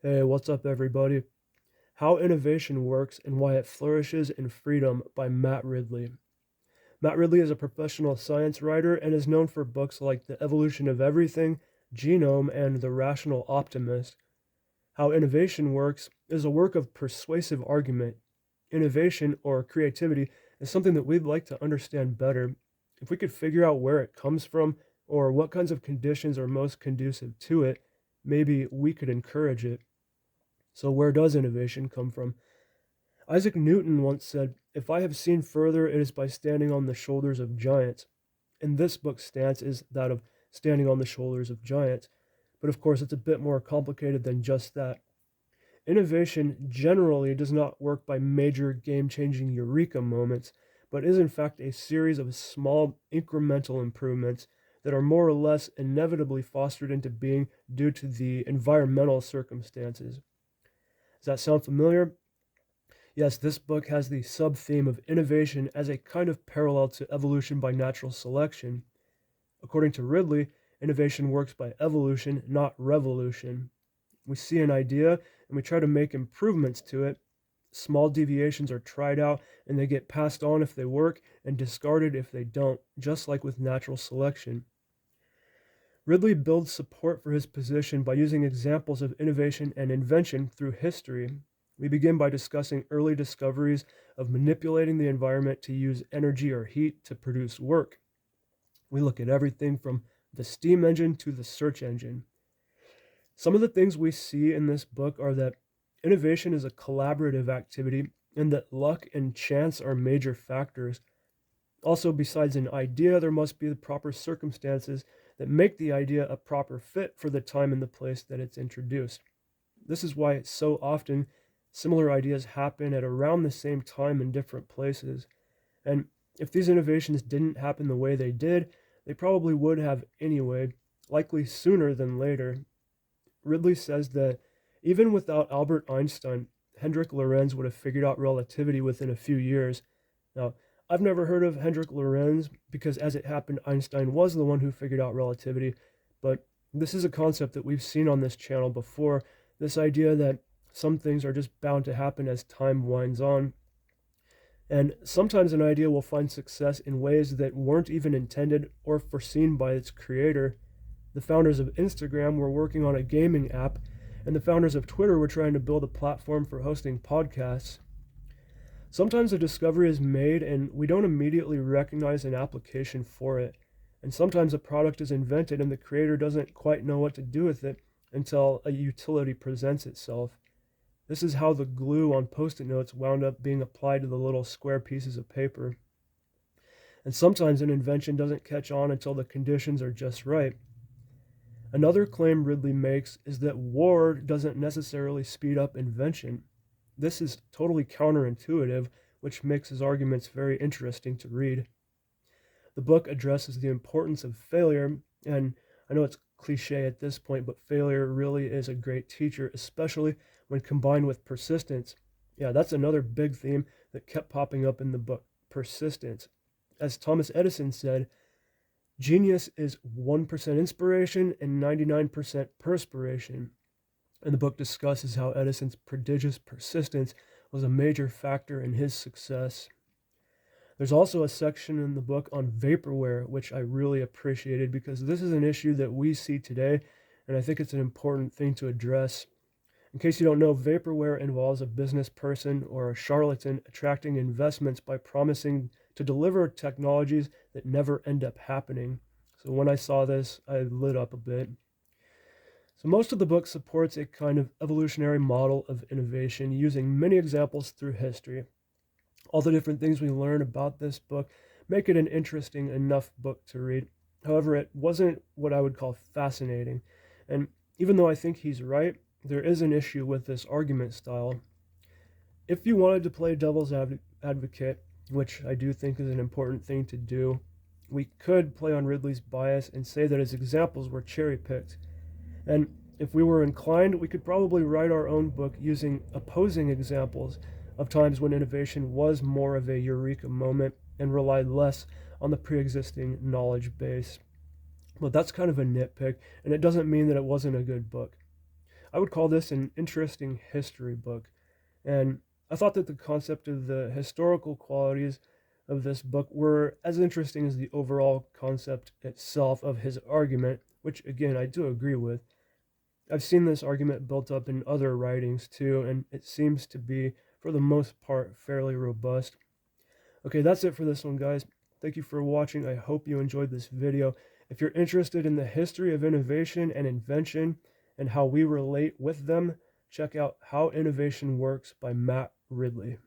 Hey, what's up, everybody? How Innovation Works and Why It Flourishes in Freedom by Matt Ridley. Matt Ridley is a professional science writer and is known for books like The Evolution of Everything, Genome, and The Rational Optimist. How Innovation Works is a work of persuasive argument. Innovation, or creativity, is something that we'd like to understand better. If we could figure out where it comes from or what kinds of conditions are most conducive to it, maybe we could encourage it. So, where does innovation come from? Isaac Newton once said, "If I have seen further, it is by standing on the shoulders of giants." And this book's stance is that of standing on the shoulders of giants. But of course, it's a bit more complicated than just that. Innovation generally does not work by major game changing eureka moments, but is in fact a series of small incremental improvements that are more or less inevitably fostered into being due to the environmental circumstances. Does that sound familiar? Yes, this book has the sub theme of innovation as a kind of parallel to evolution by natural selection. According to Ridley, innovation works by evolution, not revolution. We see an idea and we try to make improvements to it. Small deviations are tried out and they get passed on if they work and discarded if they don't, just like with natural selection. Ridley builds support for his position by using examples of innovation and invention through history. We begin by discussing early discoveries of manipulating the environment to use energy or heat to produce work. We look at everything from the steam engine to the search engine. Some of the things we see in this book are that innovation is a collaborative activity and that luck and chance are major factors. Also, besides an idea, there must be the proper circumstances that make the idea a proper fit for the time and the place that it's introduced. This is why so often similar ideas happen at around the same time in different places. And if these innovations didn't happen the way they did, they probably would have anyway, likely sooner than later. Ridley says that even without Albert Einstein, Hendrik Lorentz would have figured out relativity within a few years. Now, I've never heard of Hendrik Lorentz because, as it happened, Einstein was the one who figured out relativity, but this is a concept that we've seen on this channel before, this idea that some things are just bound to happen as time winds on. And sometimes an idea will find success in ways that weren't even intended or foreseen by its creator. The founders of Instagram were working on a gaming app, and the founders of Twitter were trying to build a platform for hosting podcasts. Sometimes a discovery is made and we don't immediately recognize an application for it. And sometimes a product is invented and the creator doesn't quite know what to do with it until a utility presents itself. This is how the glue on Post-it notes wound up being applied to the little square pieces of paper. And sometimes an invention doesn't catch on until the conditions are just right. Another claim Ridley makes is that war doesn't necessarily speed up invention. This is totally counterintuitive, which makes his arguments very interesting to read. The book addresses the importance of failure, and I know it's cliche at this point, but failure really is a great teacher, especially when combined with persistence. Yeah, that's another big theme that kept popping up in the book, persistence. As Thomas Edison said, genius is 1% inspiration and 99% perspiration. And the book discusses how Edison's prodigious persistence was a major factor in his success. There's also a section in the book on vaporware, which I really appreciated because this is an issue that we see today, and I think it's an important thing to address. In case you don't know, vaporware involves a business person or a charlatan attracting investments by promising to deliver technologies that never end up happening. So when I saw this, I lit up a bit. So most of the book supports a kind of evolutionary model of innovation using many examples through history. All the different things we learn about this book make it an interesting enough book to read. However, it wasn't what I would call fascinating. And even though I think he's right, there is an issue with this argument style. If you wanted to play devil's advocate, which I do think is an important thing to do, we could play on Ridley's bias and say that his examples were cherry-picked. And if we were inclined, we could probably write our own book using opposing examples of times when innovation was more of a eureka moment and relied less on the pre-existing knowledge base. But that's kind of a nitpick, and it doesn't mean that it wasn't a good book. I would call this an interesting history book. And I thought that the concept of the historical qualities of this book were as interesting as the overall concept itself of his argument, which again I do agree with. I've seen this argument built up in other writings too, and it seems to be, for the most part, fairly robust. Okay, that's it for this one, guys. Thank you for watching. I hope you enjoyed this video. If you're interested in the history of innovation and invention and how we relate with them, check out How Innovation Works by Matt Ridley.